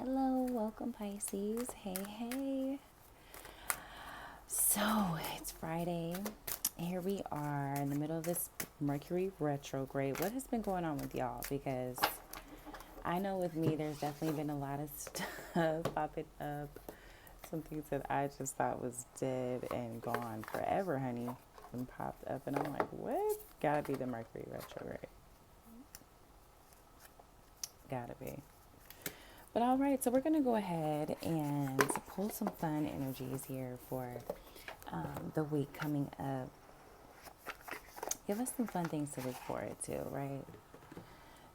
Hello, welcome Pisces. Hey, hey. So it's Friday. Here we are in the middle of this Mercury retrograde. What has been going on with y'all? Because I know with me, there's definitely been a lot of stuff popping up. Some things that I just thought was dead and gone forever, honey, and popped up. And I'm like, what? Gotta be the Mercury retrograde. Gotta be. But all right, so we're going to go ahead and pull some fun energies here for the week coming up. Give us some fun things to look forward to, right?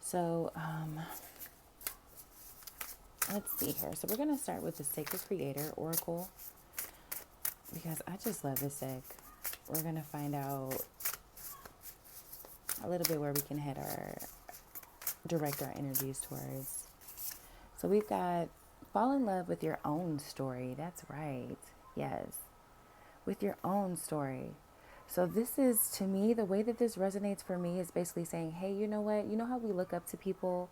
So let's see here. So we're going to start with the Sacred Creator Oracle because I just love this deck. We're going to find out a little bit where we can direct our energies towards. So we've got fall in love with your own story. That's right. Yes. With your own story. So this is, to me, the way that this resonates for me is basically saying, hey, you know what? You know how we look up to people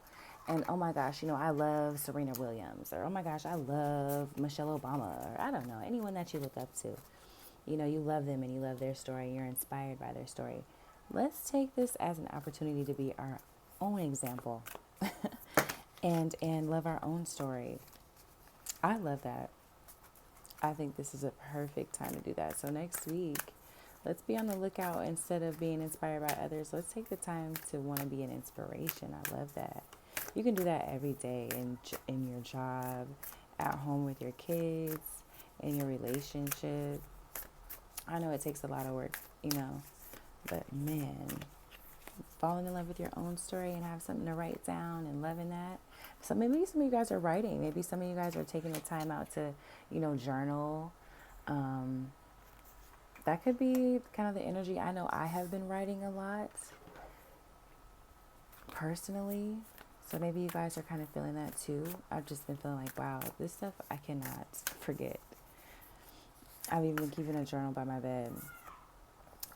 and, oh my gosh, I love Serena Williams, or oh my gosh, I love Michelle Obama, or I don't know, anyone that you look up to. You love them and you love their story. You're inspired by their story. Let's take this as an opportunity to be our own example. and love our own story. I love that. I think this is a perfect time to do that. So next week, let's be on the lookout. Instead of being inspired by others, let's take the time to want to be an inspiration. I love that. You can do that every day in your job, at home with your kids, in your relationship. I know it takes a lot of work, but man, falling in love with your own story and have something to write down and loving that. So maybe some of you guys are writing. Maybe some of you guys are taking the time out to, journal. That could be kind of the energy. I know I have been writing a lot personally. So maybe you guys are kind of feeling that too. I've just been feeling like, wow, this stuff I cannot forget. I've even been keeping a journal by my bed.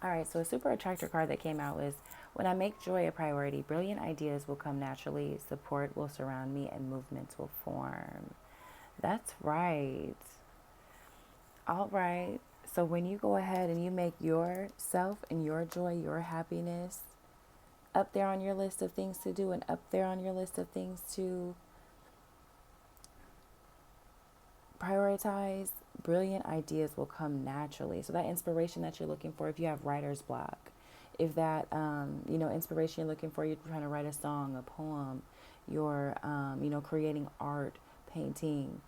All right, so a super attractor card that came out was, when I make joy a priority, brilliant ideas will come naturally, support will surround me, and movements will form. That's right. All right. So when you go ahead and you make yourself and your joy, your happiness up there on your list of things to do and up there on your list of things to prioritize, brilliant ideas will come naturally. So that inspiration that you're looking for, if you have writer's block, if that, inspiration you're looking for, you're trying to write a song, a poem, you're, creating art, painting,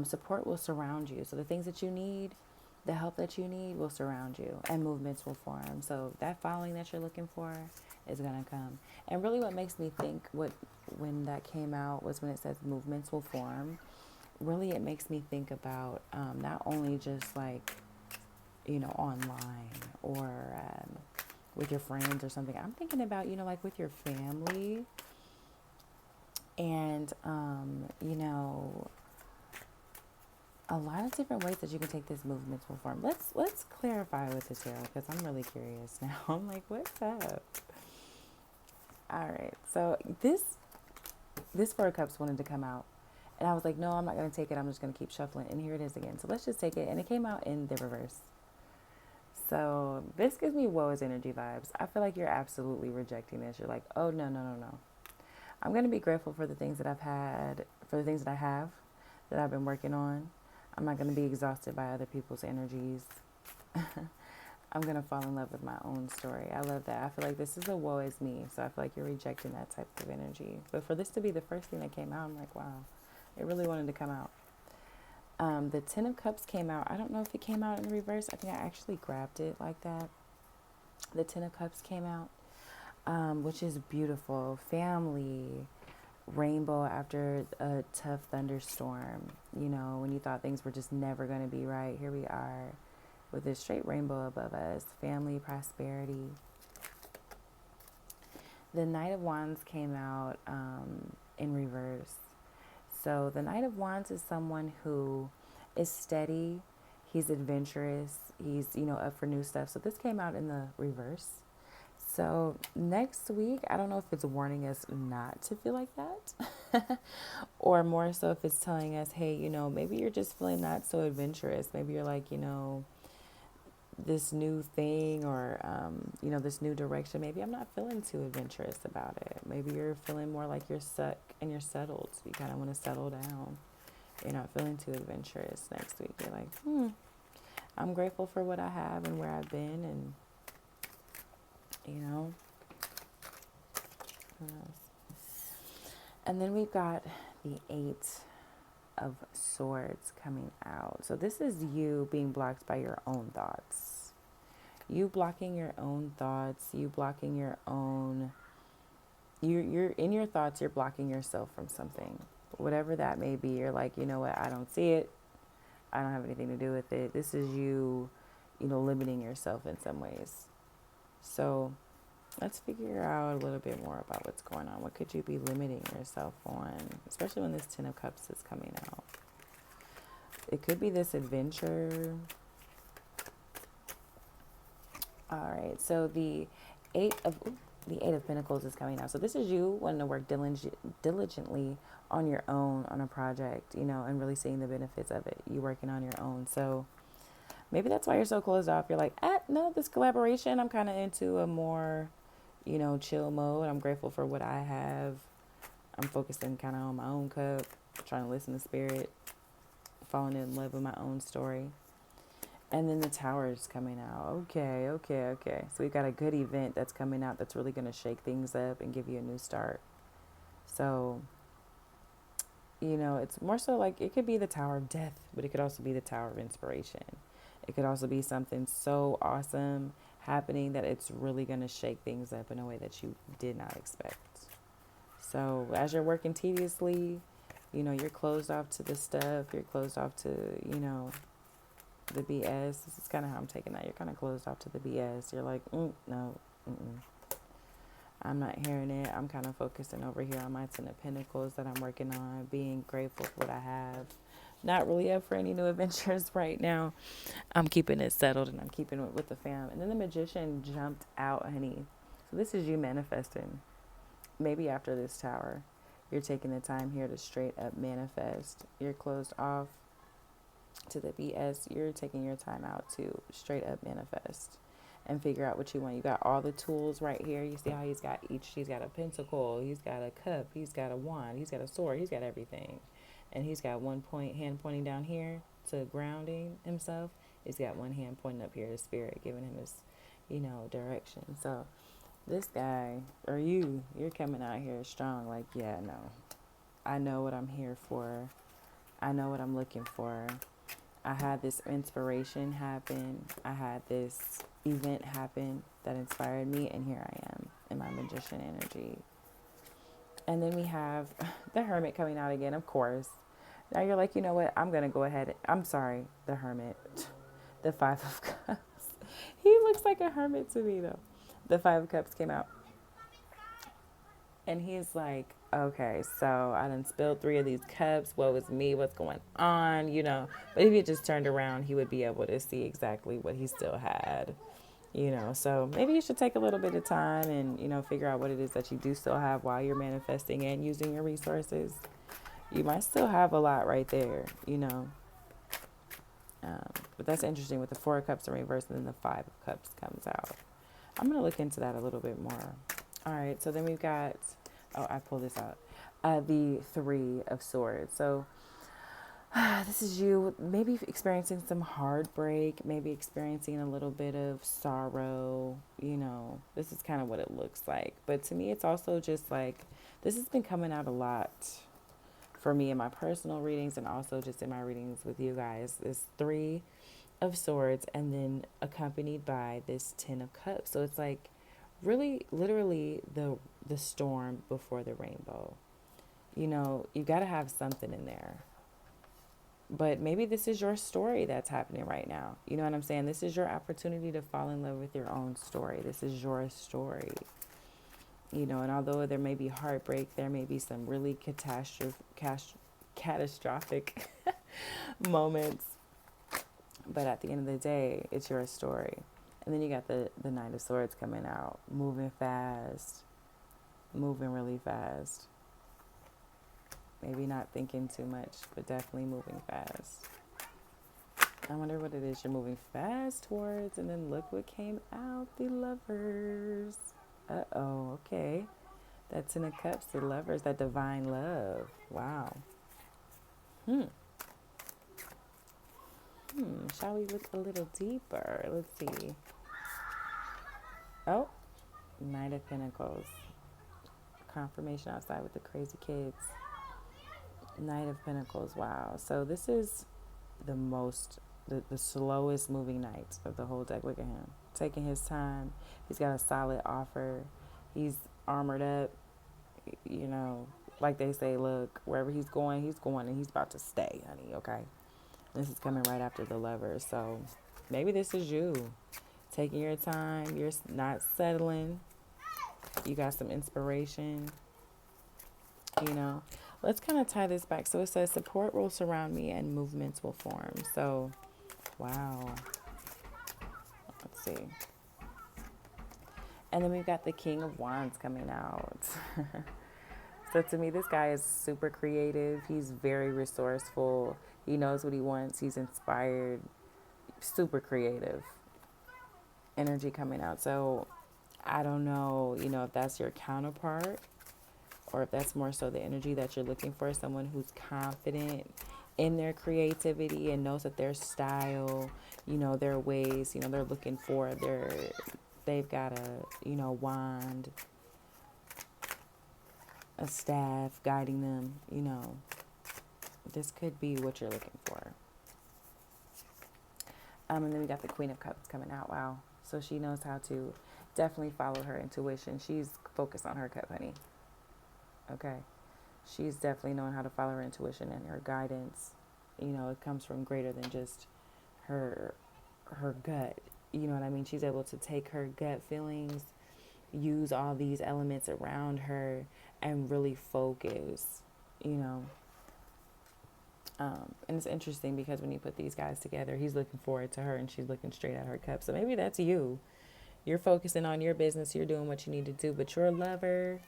support will surround you. So the things that you need, the help that you need will surround you and movements will form. So that following that you're looking for is going to come. And really what makes me think when that came out was when it says movements will form. Really, it makes me think about not only just like, online or with your friends or something. I'm thinking about, like with your family and, a lot of different ways that you can take this movement to form. Let's clarify with this tarot because I'm really curious now. I'm like, what's up? All right, so this Four of Cups wanted to come out. And I was like, no, I'm not going to take it. I'm just going to keep shuffling. And here it is again. So let's just take it. And it came out in the reverse. So this gives me woe is energy vibes. I feel like you're absolutely rejecting this. You're like, oh, no, no, no, no. I'm going to be grateful for the things that I've had, for the things that I have, that I've been working on. I'm not going to be exhausted by other people's energies. I'm going to fall in love with my own story. I love that. I feel like this is a woe is me. So I feel like you're rejecting that type of energy. But for this to be the first thing that came out, I'm like, wow, it really wanted to come out. The Ten of Cups came out. I don't know if it came out in reverse. I think I actually grabbed it like that. The Ten of Cups came out, which is beautiful. Family, rainbow after a tough thunderstorm. When you thought things were just never going to be right, here we are with this straight rainbow above us. Family, prosperity. The Knight of Wands came out in reverse. So the Knight of Wands is someone who is steady. He's adventurous. He's, up for new stuff. So this came out in the reverse. So next week, I don't know if it's warning us not to feel like that, or more so if it's telling us, hey, maybe you're just feeling not so adventurous. Maybe you're like, this new thing, or this new direction. Maybe I'm not feeling too adventurous about it. Maybe you're feeling more like you're stuck and you're settled. So you kind of want to settle down. You're not feeling too adventurous next week. You're like, I'm grateful for what I have and where I've been, and who knows? And then we've got the Eight of Swords coming out. So this is you being blocked by your own thoughts. You blocking your own thoughts. You blocking your own. You're in your thoughts. You're blocking yourself from something, whatever that may be. You're like, you know what? I don't see it. I don't have anything to do with it. This is you, limiting yourself in some ways. So let's figure out a little bit more about what's going on. What could you be limiting yourself on, especially when this Ten of Cups is coming out? It could be this adventure. All right, so the Eight of Pentacles is coming out. So this is you wanting to work diligently on your own, on a project, and really seeing the benefits of it. You working on your own. So maybe that's why you're so closed off. You're like, no, this collaboration, I'm kind of into a more, chill mode. I'm grateful for what I have. I'm focusing kind of on my own cup, trying to listen to spirit, falling in love with my own story. And then the Tower is coming out. Okay. So we've got a good event that's coming out that's really going to shake things up and give you a new start. So, it's more so like it could be the Tower of Death, but it could also be the Tower of Inspiration. It could also be something so awesome happening that it's really going to shake things up in a way that you did not expect. So as you're working tediously, you're closed off to the stuff. You're closed off to, the BS. This is kind of how I'm taking that. You're kind of closed off to the BS. You're like, no, I'm not hearing it. I'm kind of focusing over here on my Ten of Pentacles that I'm working on, being grateful for what I have. Not really up for any new adventures right now. I'm keeping it settled and I'm keeping it with the fam. And then the Magician jumped out, honey. So this is you manifesting. Maybe after this Tower, you're taking the time here to straight up manifest. You're closed off to the BS. You're taking your time out to straight up manifest and figure out what you want. You got all the tools right here. You see how he's got a pentacle, he's got a cup, he's got a wand, he's got a sword, he's got everything. And he's got one hand pointing down here to grounding himself. He's got one hand pointing up here to spirit, giving him his, direction. So this guy, or you're coming out here strong. Like, yeah, no, I know what I'm here for. I know what I'm looking for. I had this inspiration happen. I had this event happen that inspired me, and here I am in my Magician energy. And then we have the Hermit coming out again, of course. Now you're like, you know what? I'm going to go ahead. I'm sorry, the Hermit. The Five of Cups. He looks like a hermit to me, though. The Five of Cups came out. And he's like, okay, so I done spilled 3 of these cups. What was me? What's going on? But if he just turned around, he would be able to see exactly what he still had. So maybe you should take a little bit of time and, figure out what it is that you do still have while you're manifesting and using your resources. You might still have a lot right there, but that's interesting with the 4 of Cups in reverse and then the 5 of Cups comes out. I'm going to look into that a little bit more. All right, so then we've got, I pulled this out, the 3 of Swords. So this is you maybe experiencing some heartbreak, maybe experiencing a little bit of sorrow. This is kind of what it looks like. But to me, it's also just like, this has been coming out a lot for me in my personal readings and also just in my readings with you guys. This 3 of Swords and then accompanied by this 10 of Cups. So it's like really literally the storm before the rainbow. You got to have something in there. But maybe this is your story that's happening right now. You know what I'm saying? This is your opportunity to fall in love with your own story. This is your story. And although there may be heartbreak, there may be some really catastrophic moments. But at the end of the day, it's your story. And then you got the Knight of Swords coming out, moving fast, moving really fast. Maybe not thinking too much, but definitely moving fast. I wonder what it is you're moving fast towards. And then look what came out, the Lovers. Uh-oh, okay. That Ten of Cups, the Lovers, that divine love. Wow. Shall we look a little deeper? Let's see. Oh, Knight of Pentacles. Confirmation outside with the crazy kids. Knight of Pentacles. Wow. So this is the slowest moving knight of the whole deck. Look at him. Taking his time. He's got a solid offer. He's armored up. You know, like they say, look, wherever he's going, and he's about to stay, honey, okay? This is coming right after the Lovers. So maybe this is you. Taking your time. You're not settling. You got some inspiration. You know, let's kind of tie this back. So it says support will surround me and movements will form. So, wow. Let's see. And then we've got the King of Wands coming out. So to me, this guy is super creative. He's very resourceful. He knows what he wants. He's inspired. Super creative. Energy coming out. So I don't know, you know, if that's your counterpart or if that's more so the energy that you're looking for. Someone who's confident in their creativity and knows that their style, you know, their ways, you know, they're looking for they've got a, you know, wand, a staff guiding them, you know. This could be what you're looking for. And then we got the Queen of Cups coming out. Wow. So she knows how to definitely follow her intuition. She's focused on her cup, honey. Okay. She's definitely knowing how to follow her intuition and her guidance. You know, it comes from greater than just her gut. You know what I mean? She's able to take her gut feelings, use all these elements around her, and really focus, you know. And it's interesting because when you put these guys together, he's looking forward to her and she's looking straight at her cup. So maybe that's you. You're focusing on your business. You're doing what you need to do. But your lover,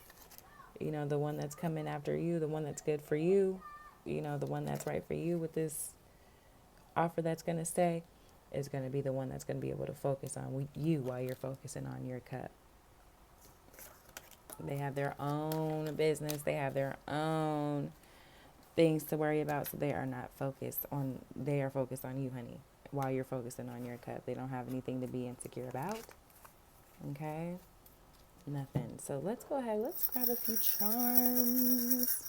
you know, the one that's coming after you, the one that's good for you, you know, the one that's right for you with this offer that's going to stay, is going to be the one that's going to be able to focus on you while you're focusing on your cup. They have their own business. They have their own things to worry about. So they are focused on you, honey, while you're focusing on your cup. They don't have anything to be insecure about. Okay? Nothing. So let's go ahead. Let's grab a few charms.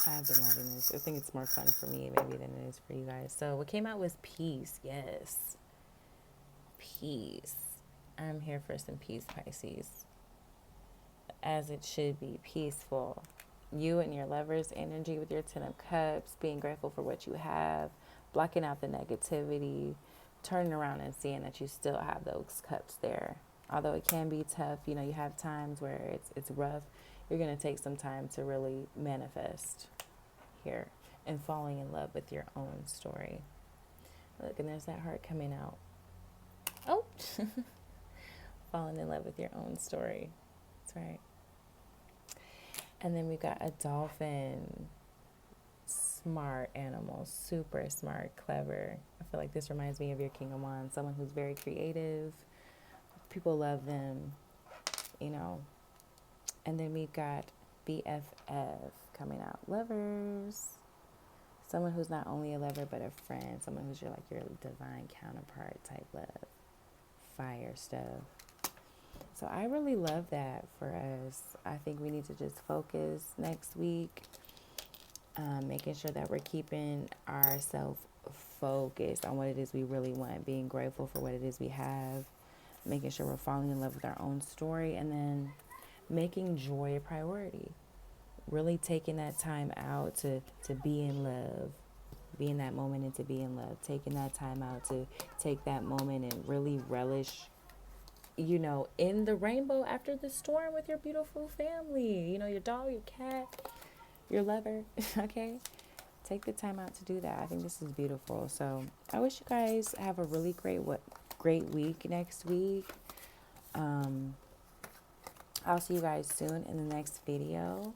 I've been loving this. I think it's more fun for me maybe than it is for you guys. So what came out was peace. Yes. Peace. I'm here for some peace, Pisces. As it should be. Peaceful. You and your lover's energy with your Ten of Cups. Being grateful for what you have. Blocking out the negativity. Turning around and seeing that you still have those cups there. Although it can be tough, you know, you have times where it's rough. You're going to take some time to really manifest here and falling in love with your own story. Look, and there's that heart coming out. Oh, falling in love with your own story. That's right. And then we've got a dolphin. Smart animal, super smart, clever. I feel like this reminds me of your King of Wands, someone who's very creative. People love them, you know. And then we've got BFF coming out. Lovers. Someone who's not only a lover but a friend. Someone who's your divine counterpart type love. Fire stuff. So I really love that for us. I think we need to just focus next week. Making sure that we're keeping ourselves focused on what it is we really want. Being grateful for what it is we have. Making sure we're falling in love with our own story. And then making joy a priority. Really taking that time out to be in love. Be in that moment and to be in love. Taking that time out to take that moment and really relish, you know, in the rainbow after the storm with your beautiful family. You know, your dog, your cat, your lover. Okay? Take the time out to do that. I think this is beautiful. So I wish you guys have a really great great week next week. I'll see you guys soon in the next video.